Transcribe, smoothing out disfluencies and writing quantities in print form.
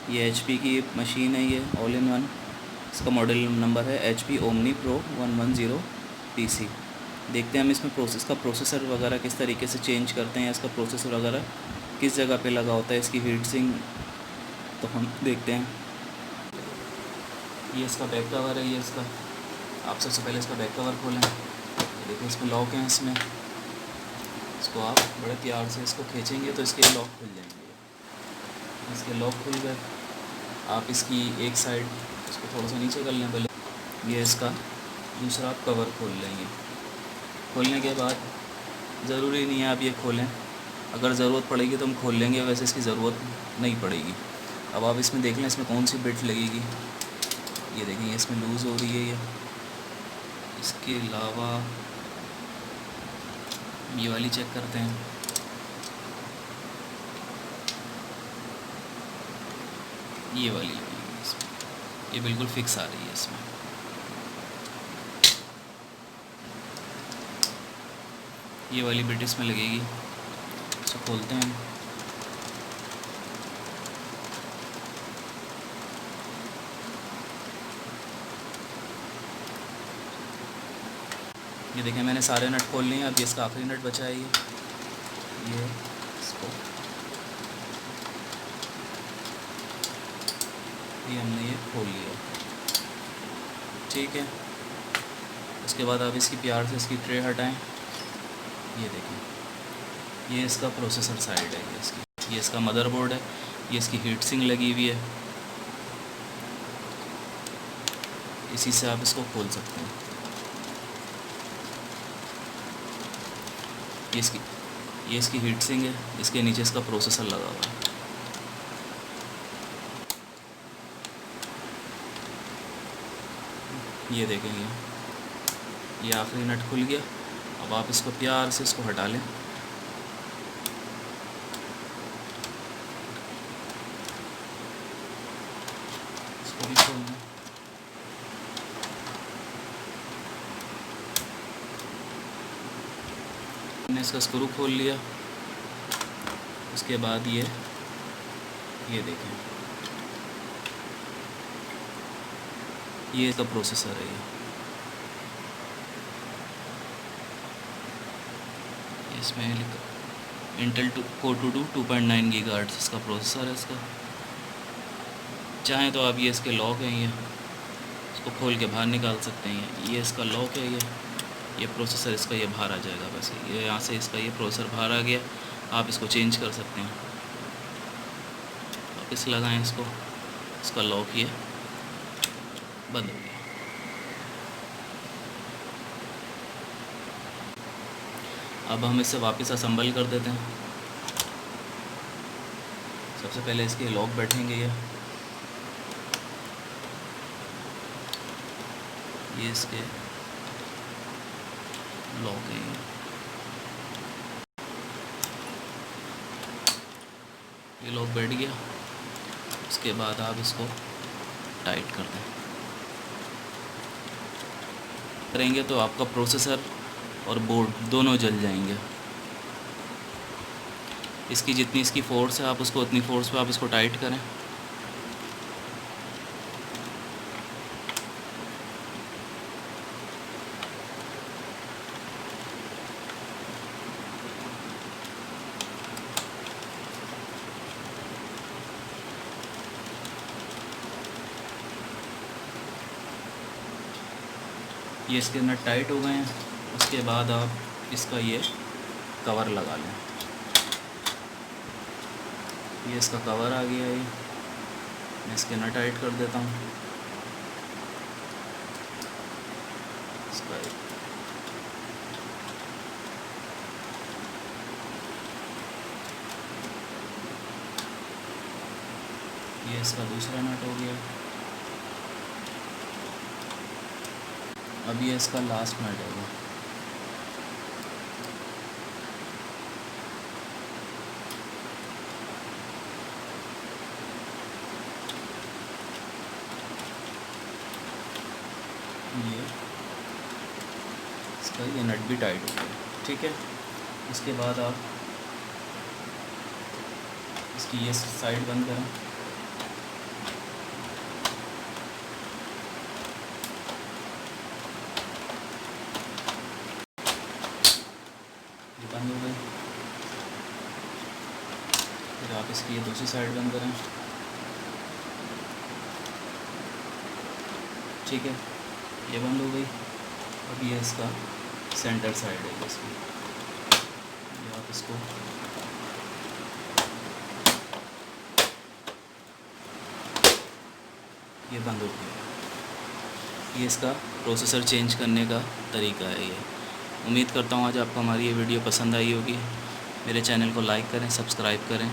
ये HP की machine है, ये ऑल इन वन। इसका मॉडल नंबर है HP Omni Pro 110 PC। देखते हैं हम इसमें प्रोसेसर वगैरह किस तरीके से चेंज करते हैं, इसका प्रोसेसर वगैरह किस जगह पे लगा होता है, इसकी हीट सिंक, तो हम देखते हैं। ये इसका बैक कवर है, ये इसका। आप सबसे पहले इसका बैक कवर खोलें। देखिए इसमें लॉक है, इसमें इसको आप बड़े प्यार से इसको खींचेंगे तो इसके लॉक खुल जाएंगे। इसके लॉक खुल गए। आप इसकी एक साइड इसको थोड़ा सा नीचे कर लें पहले। ये इसका दूसरा आप कवर खोल लेंगे। खोलने के बाद ज़रूरी नहीं है आप ये खोलें, अगर ज़रूरत पड़ेगी तो हम खोल लेंगे, वैसे इसकी ज़रूरत नहीं पड़ेगी। अब आप इसमें देख लें इसमें कौन सी बिट लगेगी। ये देखें इसमें लूज़ हो रही है ये। इसके अलावा ये वाली चेक करते हैं। ये वाली लगेगी इसमें, ये बिल्कुल फिक्स आ रही है इसमें। ये वाली बिट इसमें लगेगी। इसको खोलते हैं। ये देखें मैंने सारे नट खोल लिए हैं। अब ये इसका आखिरी नट बचा है, ये इसको ये हमने ये खोल लिया। ठीक है, उसके बाद आप इसकी प्यार से इसकी ट्रे हटाएं। ये देखें ये इसका प्रोसेसर साइड है, ये इसका मदरबोर्ड है, ये इसकी हीट सिंक लगी हुई है। इसी से आप इसको खोल सकते हैं। ये इसकी हीट सिंक है, इसके नीचे इसका प्रोसेसर लगा हुआ है। ये देखेंगे ये आखिरी नट खुल गया। अब आप इसको प्यार से इसको हटा लें। इसको भी खोल लें। हमने इसका स्क्रू खोल लिया। उसके बाद ये देखें ये इसका प्रोसेसर है। ये इसमें लिखा इंटेल कोर 2.9 गीगाहर्ट्ज़ इसका प्रोसेसर है इसका। चाहें तो आप ये इसके लॉक हैं, ये इसको खोल के बाहर निकाल सकते हैं। ये इसका लॉक है, ये प्रोसेसर इसका ये बाहर आ जाएगा। बस ये यहाँ से इसका ये प्रोसेसर बाहर आ गया। आप इसको चेंज कर सकते हैं। वापस लगाएं इसको, इसका लॉक ये बंद हो गया। अब हम इसे वापस असेंबल कर देते हैं। सबसे पहले इसके लॉक बैठेंगे। ये इसके लॉक है। ये लॉक बैठ गया। उसके बाद आप इसको टाइट कर दें। करेंगे तो आपका प्रोसेसर और बोर्ड दोनों जल जाएंगे। इसकी जितनी इसकी फ़ोर्स है आप उसको उतनी फ़ोर्स पे आप इसको टाइट करें। ये इसके नट टाइट हो गए हैं। उसके बाद आप इसका ये कवर लगा लें। ये इसका कवर आ गया है। मैं इसके नट टाइट कर देता हूँ। इसका ये इसका दूसरा नट हो गया। अब ये इसका लास्ट नट होगा। ये इसका ये नट भी टाइट हो गया। ठीक है, इसके बाद आप इसकी ये साइड बंद करें। फिर आप इसकी ये दूसरी साइड बंद करें। ठीक है, ये बंद हो गई। अब ये इसका सेंटर साइड है इसकी, ये आप इसको ये बंद हो गया। ये इसका प्रोसेसर चेंज करने का तरीका है ये। उम्मीद करता हूँ आज आपको हमारी ये वीडियो पसंद आई होगी। मेरे चैनल को लाइक करें, सब्सक्राइब करें।